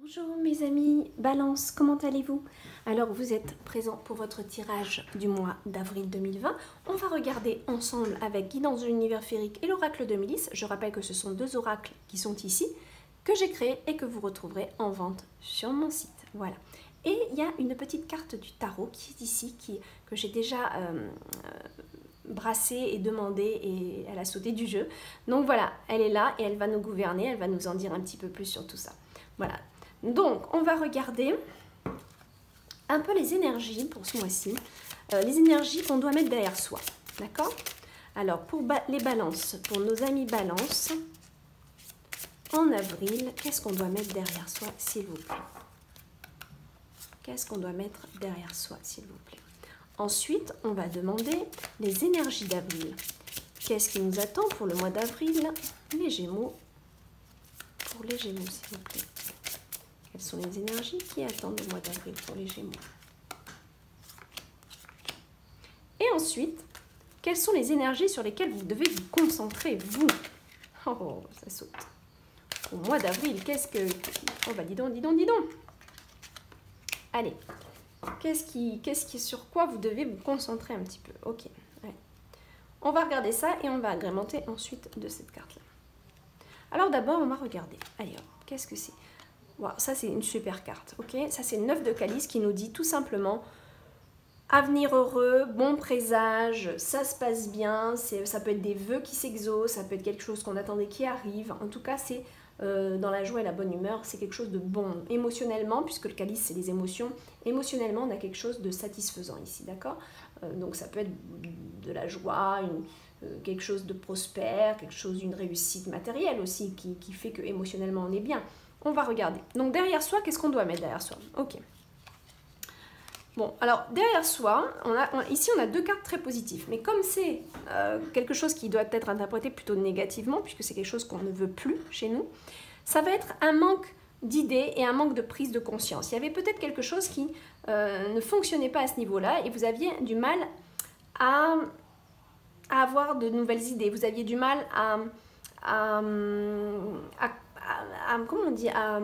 Bonjour mes amis Balance, comment allez-vous? Alors vous êtes présents pour votre tirage du mois d'avril 2020. On va regarder ensemble avec Guidance de l'univers féerique et l'oracle de Mélisse. Je rappelle que ce sont deux oracles qui sont ici, que j'ai créés et que vous retrouverez en vente sur mon site. Voilà. Et il y a une petite carte du tarot qui est ici, que j'ai déjà brassée et demandée et elle a sauté du jeu. Donc voilà, elle est là et elle va nous gouverner, elle va nous en dire un petit peu plus sur tout ça. Voilà. Donc, on va regarder un peu les énergies pour ce mois-ci, les énergies qu'on doit mettre derrière soi, d'accord? Alors, pour les balances, pour nos amis balance, en avril, qu'est-ce qu'on doit mettre derrière soi, s'il vous plaît? Qu'est-ce qu'on doit mettre derrière soi, s'il vous plaît? Ensuite, on va demander les énergies d'avril. Qu'est-ce qui nous attend pour le mois d'avril? Les Gémeaux. Pour les Gémeaux, s'il vous plaît. Quelles sont les énergies qui attendent le mois d'avril pour les Gémeaux? Et ensuite, quelles sont les énergies sur lesquelles vous devez vous concentrer, vous? Oh, ça saute. Au mois d'avril, qu'est-ce que... Oh, bah dis donc, dis donc, dis donc. Allez, sur quoi vous devez vous concentrer un petit peu? Ok, allez. On va regarder ça et on va agrémenter ensuite de cette carte-là. Alors d'abord, on va regarder. Allez, qu'est-ce que c'est? Wow, ça, c'est une super carte, ok? Ça, c'est 9 de calice qui nous dit tout simplement avenir heureux, bon présage, ça se passe bien, ça peut être des vœux qui s'exaucent, ça peut être quelque chose qu'on attendait qui arrive. En tout cas, c'est dans la joie et la bonne humeur, c'est quelque chose de bon. Émotionnellement, puisque le calice, c'est les émotions, émotionnellement, on a quelque chose de satisfaisant ici, d'accord? Donc, ça peut être de la joie, quelque chose de prospère, quelque chose d'une réussite matérielle aussi, qui fait que émotionnellement, on est bien. On va regarder. Donc derrière soi, qu'est-ce qu'on doit mettre derrière soi? Ok. Bon, alors derrière soi, ici on a deux cartes très positives. Mais comme c'est quelque chose qui doit être interprété plutôt négativement, puisque c'est quelque chose qu'on ne veut plus chez nous, ça va être un manque d'idées et un manque de prise de conscience. Il y avait peut-être quelque chose qui ne fonctionnait pas à ce niveau-là et vous aviez du mal à avoir de nouvelles idées. Vous aviez du mal comment on dit, à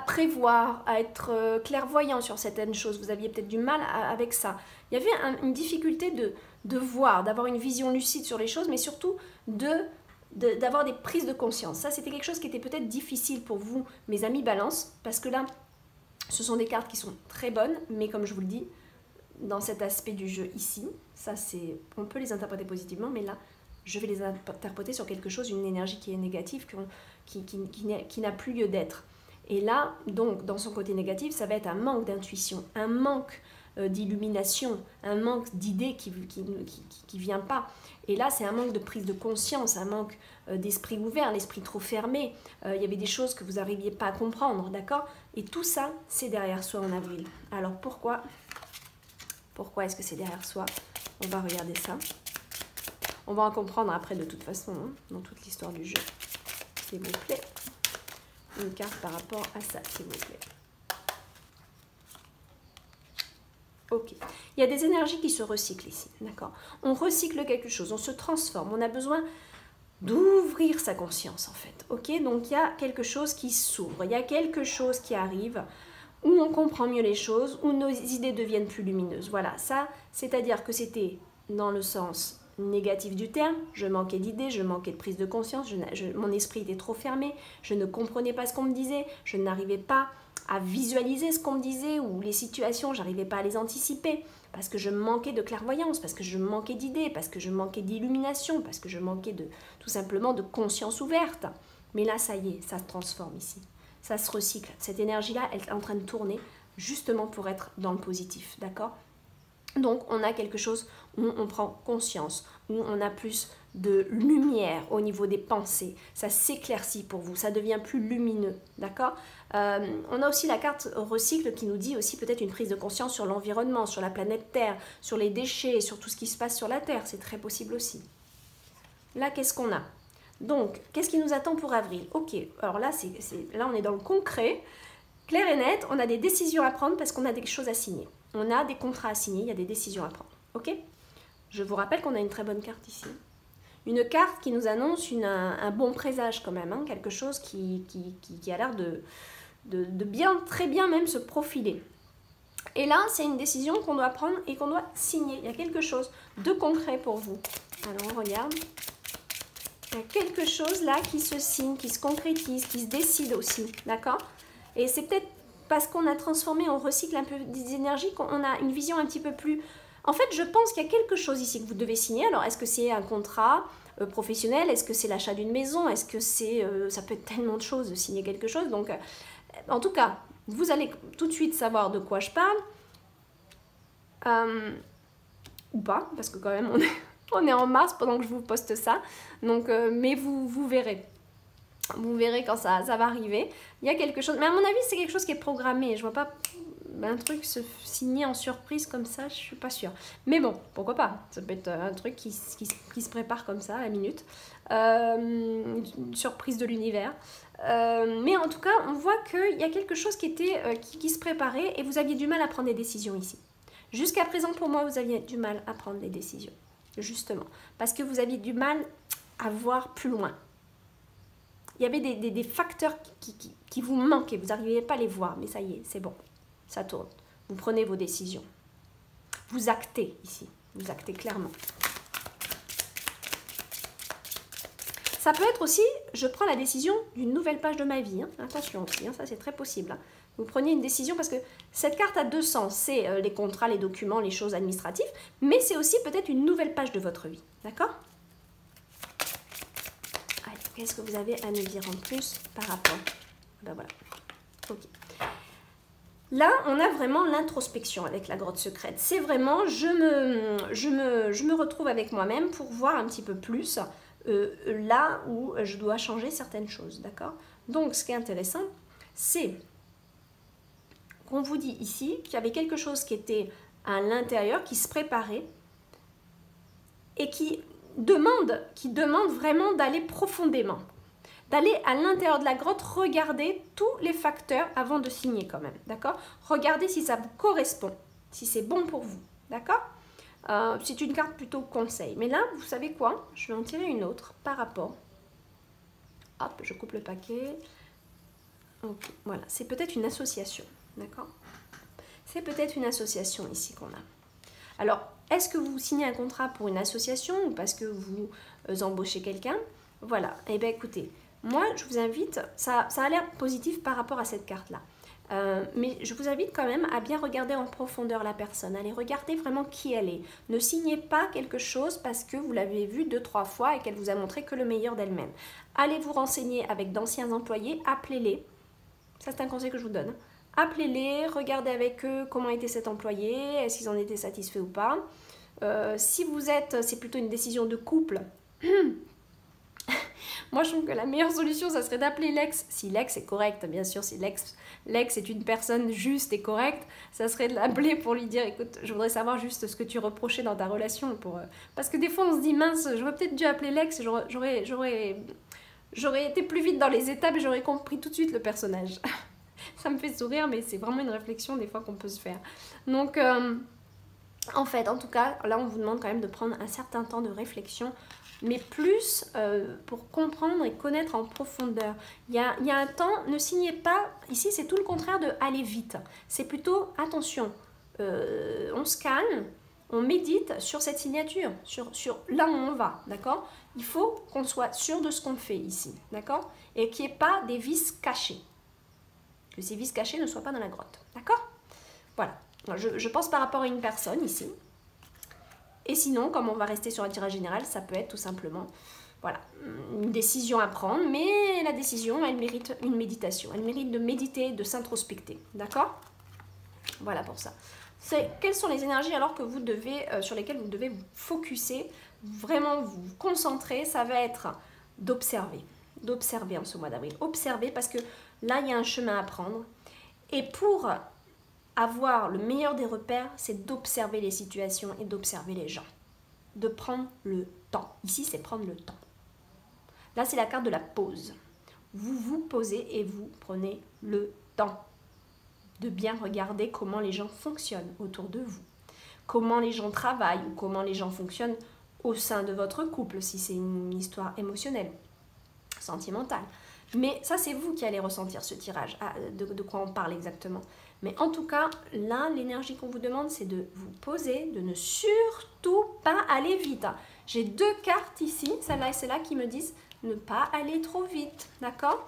prévoir, à être clairvoyant sur certaines choses. Vous aviez peut-être du mal avec ça. Il y avait une difficulté de voir, d'avoir une vision lucide sur les choses, mais surtout d'avoir des prises de conscience. Ça, c'était quelque chose qui était peut-être difficile pour vous, mes amis balance, parce que là, ce sont des cartes qui sont très bonnes, mais comme je vous le dis, dans cet aspect du jeu ici, ça c'est, on peut les interpréter positivement, mais là, je vais les interpréter sur quelque chose, une énergie qui est négative, qui n'a plus lieu d'être. Et là, donc, dans son côté négatif, ça va être un manque d'intuition, un manque d'illumination, un manque d'idées qui vient pas. Et là, c'est un manque de prise de conscience, un manque d'esprit ouvert, l'esprit trop fermé. Il y avait des choses que vous n'arriviez pas à comprendre, d'accord? Et tout ça, c'est derrière soi en avril. Alors, pourquoi est-ce que c'est derrière soi? On va regarder ça. On va en comprendre après de toute façon, hein, dans toute l'histoire du jeu. S'il vous plaît. Une carte par rapport à ça, s'il vous plaît. Ok. Il y a des énergies qui se recyclent ici, d'accord? On recycle quelque chose, on se transforme. On a besoin d'ouvrir sa conscience, en fait. Ok? Donc, il y a quelque chose qui s'ouvre. Il y a quelque chose qui arrive où on comprend mieux les choses, où nos idées deviennent plus lumineuses. Voilà, ça, c'est-à-dire que c'était dans le sens négatif du terme, je manquais d'idées, je manquais de prise de conscience, mon esprit était trop fermé, je ne comprenais pas ce qu'on me disait, je n'arrivais pas à visualiser ce qu'on me disait ou les situations, j'arrivais pas à les anticiper parce que je manquais de clairvoyance, parce que je manquais d'idées, parce que je manquais d'illumination, parce que je manquais tout simplement de conscience ouverte. Mais là, ça y est, ça se transforme ici, ça se recycle. Cette énergie-là, elle est en train de tourner justement pour être dans le positif, d'accord ? Donc, on a quelque chose où on prend conscience, où on a plus de lumière au niveau des pensées. Ça s'éclaircit pour vous, ça devient plus lumineux, d'accord? On a aussi la carte recycle qui nous dit aussi peut-être une prise de conscience sur l'environnement, sur la planète Terre, sur les déchets, sur tout ce qui se passe sur la Terre. C'est très possible aussi. Là, qu'est-ce qu'on a? Donc, qu'est-ce qui nous attend pour avril? Ok, alors là, là, on est dans le concret. Clair et net, on a des décisions à prendre parce qu'on a des choses à signer. On a des contrats à signer, il y a des décisions à prendre. Ok? Je vous rappelle qu'on a une très bonne carte ici. une carte qui nous annonce un bon présage quand même, hein, quelque chose qui a l'air de bien, très bien même se profiler. Et là, c'est une décision qu'on doit prendre et qu'on doit signer. Il y a quelque chose de concret pour vous. Alors, on regarde. Il y a quelque chose là qui se signe, qui se concrétise, qui se décide aussi, d'accord? Et c'est peut-être parce qu'on a transformé, on recycle un peu des énergies, qu'on a une vision un petit peu plus... En fait, je pense qu'il y a quelque chose ici que vous devez signer. Alors, est-ce que c'est un contrat professionnel? Est-ce que c'est l'achat d'une maison? Est-ce que c'est... ça peut être tellement de choses de signer quelque chose. Donc, en tout cas, vous allez tout de suite savoir de quoi je parle. Ou pas, parce que quand même, on est en mars pendant que je vous poste ça. Donc, mais vous verrez. Vous verrez quand ça va arriver. Il y a quelque chose, mais à mon avis, c'est quelque chose qui est programmé. Je vois pas un truc se signer en surprise comme ça, je suis pas sûre. Mais bon, pourquoi pas? Ça peut être un truc qui se prépare comme ça à la minute. Une surprise de l'univers. Mais en tout cas, on voit qu'il y a quelque chose qui se préparait et vous aviez du mal à prendre des décisions ici. Jusqu'à présent, pour moi, vous aviez du mal à prendre des décisions. Justement. Parce que vous aviez du mal à voir plus loin. Il y avait des facteurs qui vous manquaient. Vous n'arriviez pas à les voir. Mais ça y est, c'est bon. Ça tourne. Vous prenez vos décisions. Vous actez ici. Vous actez clairement. Ça peut être aussi, je prends la décision d'une nouvelle page de ma vie. Hein. Attention aussi, hein, ça c'est très possible. Hein. Vous prenez une décision parce que cette carte a deux sens. C'est les contrats, les documents, les choses administratives. Mais c'est aussi peut-être une nouvelle page de votre vie. D'accord ? Allez, qu'est-ce que vous avez à nous dire en plus par rapport? Ben voilà. Ok. Là, on a vraiment l'introspection avec la grotte secrète. C'est vraiment, je me retrouve avec moi-même pour voir un petit peu plus là où je dois changer certaines choses, d'accord? Donc, ce qui est intéressant, c'est qu'on vous dit ici qu'il y avait quelque chose qui était à l'intérieur, qui se préparait et qui demande vraiment d'aller profondément. D'aller à l'intérieur de la grotte, regarder tous les facteurs avant de signer quand même, d'accord? Regardez si ça vous correspond, si c'est bon pour vous, d'accord? C'est une carte plutôt conseil. Mais là, vous savez quoi? Je vais en tirer une autre par rapport. Hop, je coupe le paquet. Ok, voilà, c'est peut-être une association, d'accord? C'est peut-être une association ici qu'on a. Alors, est-ce que vous signez un contrat pour une association ou parce que vous embauchez quelqu'un? Voilà, eh bien écoutez, moi je vous invite, ça a l'air positif par rapport à cette carte-là. Mais je vous invite quand même à bien regarder en profondeur la personne, allez regarder vraiment qui elle est. Ne signez pas quelque chose parce que vous l'avez vue 2-3 fois et qu'elle vous a montré que le meilleur d'elle-même. Allez vous renseigner avec d'anciens employés, appelez-les. Ça c'est un conseil que je vous donne. Appelez-les, regardez avec eux comment était cet employé, est-ce qu'ils en étaient satisfaits ou pas. Si vous êtes, c'est plutôt une décision de couple. Moi, je trouve que la meilleure solution, ça serait d'appeler l'ex. Si l'ex est correct, bien sûr, si l'ex est une personne juste et correcte, ça serait de l'appeler pour lui dire, écoute, je voudrais savoir juste ce que tu reprochais dans ta relation. Parce que des fois, on se dit, mince, j'aurais peut-être dû appeler l'ex, j'aurais été plus vite dans les étapes et j'aurais compris tout de suite le personnage. Ça me fait sourire, mais c'est vraiment une réflexion des fois qu'on peut se faire. Donc, en fait, en tout cas, là, on vous demande quand même de prendre un certain temps de réflexion, mais plus pour comprendre et connaître en profondeur. Il y a un temps, ne signez pas, ici c'est tout le contraire de aller vite. C'est plutôt, attention, on se calme, on médite sur cette signature, sur là où on va, d'accord? Il faut qu'on soit sûr de ce qu'on fait ici, d'accord? Et qu'il n'y ait pas des vices cachés. Que ces vices cachés ne soient pas dans la grotte, d'accord? Voilà, je pense par rapport à une personne ici. Et sinon, comme on va rester sur un tirage général, ça peut être tout simplement, voilà, une décision à prendre, mais la décision, elle mérite une méditation. Elle mérite de méditer, de s'introspecter, d'accord? Voilà pour ça. Quelles sont les énergies alors que vous devez, sur lesquelles vous devez vous focuser, vraiment vous concentrer? Ça va être d'observer en ce mois d'avril. Observer parce que là, il y a un chemin à prendre. Et pour avoir le meilleur des repères, c'est d'observer les situations et d'observer les gens. De prendre le temps. Ici, c'est prendre le temps. Là, c'est la carte de la pause. Vous vous posez et vous prenez le temps de bien regarder comment les gens fonctionnent autour de vous. Comment les gens travaillent ou comment les gens fonctionnent au sein de votre couple, si c'est une histoire émotionnelle, sentimentale. Mais ça, c'est vous qui allez ressentir ce tirage, de quoi on parle exactement. Mais en tout cas, là, l'énergie qu'on vous demande, c'est de vous poser, de ne surtout pas aller vite. J'ai 2 cartes ici, celle-là et celle-là, qui me disent ne pas aller trop vite, d'accord?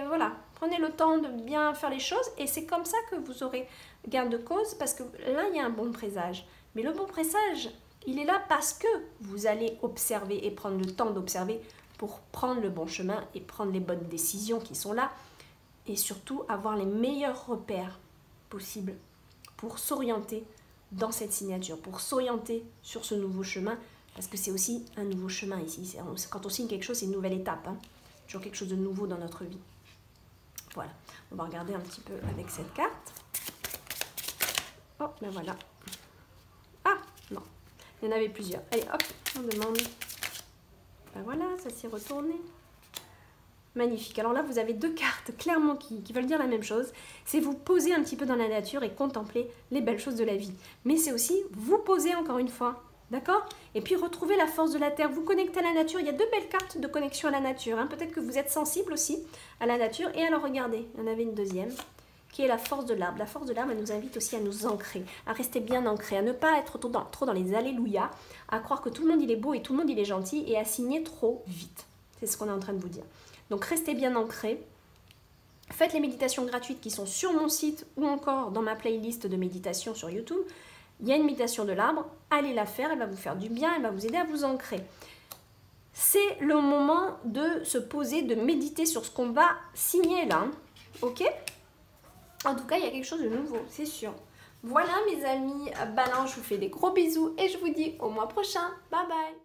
Voilà, prenez le temps de bien faire les choses et c'est comme ça que vous aurez gain de cause parce que là, il y a un bon présage. Mais le bon présage, il est là parce que vous allez observer et prendre le temps d'observer pour prendre le bon chemin et prendre les bonnes décisions qui sont là et surtout avoir les meilleurs repères possibles pour s'orienter dans cette signature, pour s'orienter sur ce nouveau chemin parce que c'est aussi un nouveau chemin ici. Quand on signe quelque chose, c'est une nouvelle étape, hein. Toujours quelque chose de nouveau dans notre vie. Voilà, on va regarder un petit peu avec cette carte. Oh, ben voilà. Ah, non, il y en avait plusieurs. Allez, hop, on demande. Ben voilà, ça s'est retourné. Magnifique. Alors là, vous avez 2 cartes clairement qui veulent dire la même chose. C'est vous poser un petit peu dans la nature et contempler les belles choses de la vie. Mais c'est aussi vous poser encore une fois. D'accord? Et puis retrouver la force de la terre, vous connecter à la nature. Il y a 2 belles cartes de connexion à la nature, hein. Peut-être que vous êtes sensible aussi à la nature. Et alors regardez, il y en avait une deuxième, qui est la force de l'arbre. La force de l'arbre, elle nous invite aussi à nous ancrer, à rester bien ancrés, à ne pas être trop dans les alléluia, à croire que tout le monde il est beau et tout le monde il est gentil et à signer trop vite. C'est ce qu'on est en train de vous dire. Donc restez bien ancrés. Faites les méditations gratuites qui sont sur mon site ou encore dans ma playlist de méditation sur YouTube. Il y a une méditation de l'arbre, allez la faire, elle va vous faire du bien, elle va vous aider à vous ancrer. C'est le moment de se poser, de méditer sur ce qu'on va signer là, ok? En tout cas, il y a quelque chose de nouveau, c'est sûr. Voilà mes amis, Balance, je vous fais des gros bisous et je vous dis au mois prochain. Bye bye!